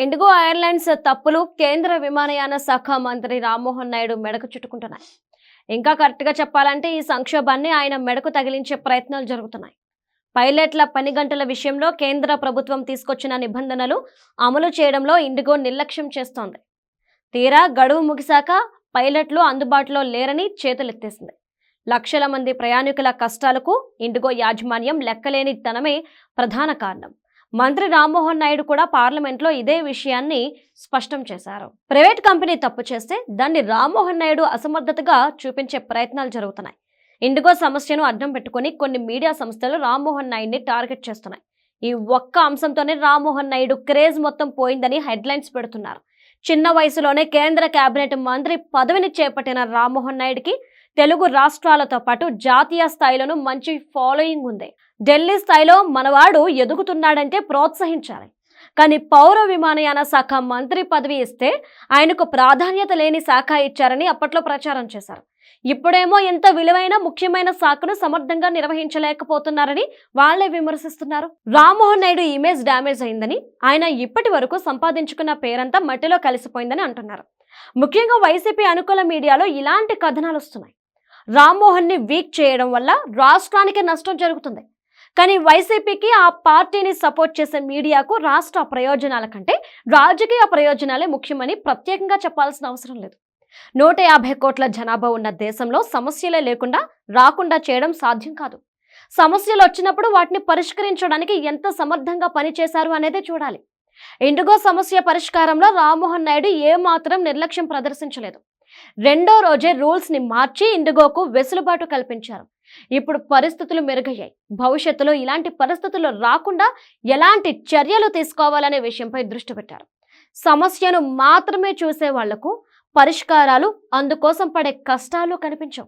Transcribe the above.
IndiGo airlines తప్పులు కేంద్ర విమానయాన శాఖ మంత్రి రామ్మోహన్ నాయుడు మెడకు చుట్టుకుంటున్నాయి. ఇంకా కరెక్ట్గా చెప్పాలంటే ఈ సంక్షోభాన్ని ఆయన మెడకు తగిలించే ప్రయత్నాలు జరుగుతున్నాయి. పైలట్ల పని గంటల విషయంలో కేంద్ర ప్రభుత్వం తీసుకొచ్చిన నిబంధనలు అమలు చేయడంలో ఇండిగో నిర్లక్ష్యం చేస్తోంది. తీరా గడువు ముగిశాక పైలట్లు అందుబాటులో లేరని చేతులెత్తేసింది. లక్షల మంది ప్రయాణికుల కష్టాలకు ఇండిగో యాజమాన్యం లెక్కలేని తనమే ప్రధాన కారణం. మంత్రి రామ్మోహన్ నాయుడు కూడా పార్లమెంట్లో ఇదే విషయాన్ని స్పష్టం చేశారు. ప్రైవేట్ కంపెనీ తప్పు చేస్తే దాన్ని రామ్మోహన్ నాయుడు అసమర్థతగా చూపించే ప్రయత్నాలు జరుగుతున్నాయి. ఇండిగో సమస్యను అడ్డం పెట్టుకుని కొన్ని మీడియా సంస్థలు రామ్మోహన్ నాయుడిని టార్గెట్ చేస్తున్నాయి. ఈ ఒక్క అంశంతోనే రామ్మోహన్ నాయుడు క్రేజ్ మొత్తం పోయిందని హెడ్లైన్స్ పెడుతున్నారు. చిన్న వయసులోనే కేంద్ర కేబినెట్ మంత్రి పదవిని చేపట్టిన రామ్మోహన్ నాయుడికి తెలుగు రాష్ట్రాలతో పాటు జాతీయ స్థాయిలోనూ మంచి ఫాలోయింగ్ ఉంది. ఢిల్లీ స్థాయిలో మనవాడు ఎదుగుతున్నాడంటే ప్రోత్సహించాలి. కానీ పౌర విమానయాన శాఖ మంత్రి పదవి ఇస్తే ఆయనకు ప్రాధాన్యత లేని శాఖ ఇచ్చారని అప్పట్లో ప్రచారం చేశారు. ఇప్పుడేమో ఎంత విలువైన ముఖ్యమైన శాఖను సమర్థంగా నిర్వహించలేకపోతున్నారని వాళ్లే విమర్శిస్తున్నారు. రామ్మోహన్ నాయుడు ఇమేజ్ డ్యామేజ్ అయిందని, ఆయన ఇప్పటి వరకు సంపాదించుకున్న పేరంతా మట్టిలో కలిసిపోయిందని అంటున్నారు. ముఖ్యంగా వైసీపీ అనుకూల మీడియాలో ఇలాంటి కథనాలు వస్తున్నాయి. రామ్మోహన్ ని వీక్ చేయడం వల్ల రాష్ట్రానికి నష్టం జరుగుతుంది. కానీ వైసీపీకి, ఆ పార్టీని సపోర్ట్ చేసే మీడియాకు రాష్ట్ర ప్రయోజనాల కంటే రాజకీయ ప్రయోజనాలే ముఖ్యమని ప్రత్యేకంగా చెప్పాల్సిన అవసరం లేదు. 150 కోట్ల జనాభా ఉన్న దేశంలో సమస్యలే రాకుండా చేయడం సాధ్యం కాదు. సమస్యలు వచ్చినప్పుడు వాటిని పరిష్కరించడానికి ఎంత సమర్థంగా పనిచేశారు అనేది చూడాలి. ఇండిగో సమస్య పరిష్కారంలో రామ్మోహన్ నాయుడు ఏమాత్రం నిర్లక్ష్యం ప్రదర్శించలేదు. రెండో రోజే రూల్స్ ని మార్చి ఇండిగోకు వెసులుబాటు కల్పించారు. ఇప్పుడు పరిస్థితులు మెరుగయ్యాయి. భవిష్యత్తులో ఇలాంటి పరిస్థితులు రాకుండా ఎలాంటి చర్యలు తీసుకోవాలనే విషయంపై దృష్టి పెట్టారు. సమస్యను మాత్రమే చూసే వాళ్లకు పరిష్కారాలు, అందుకోసం పడే కష్టాలు కనిపించవు.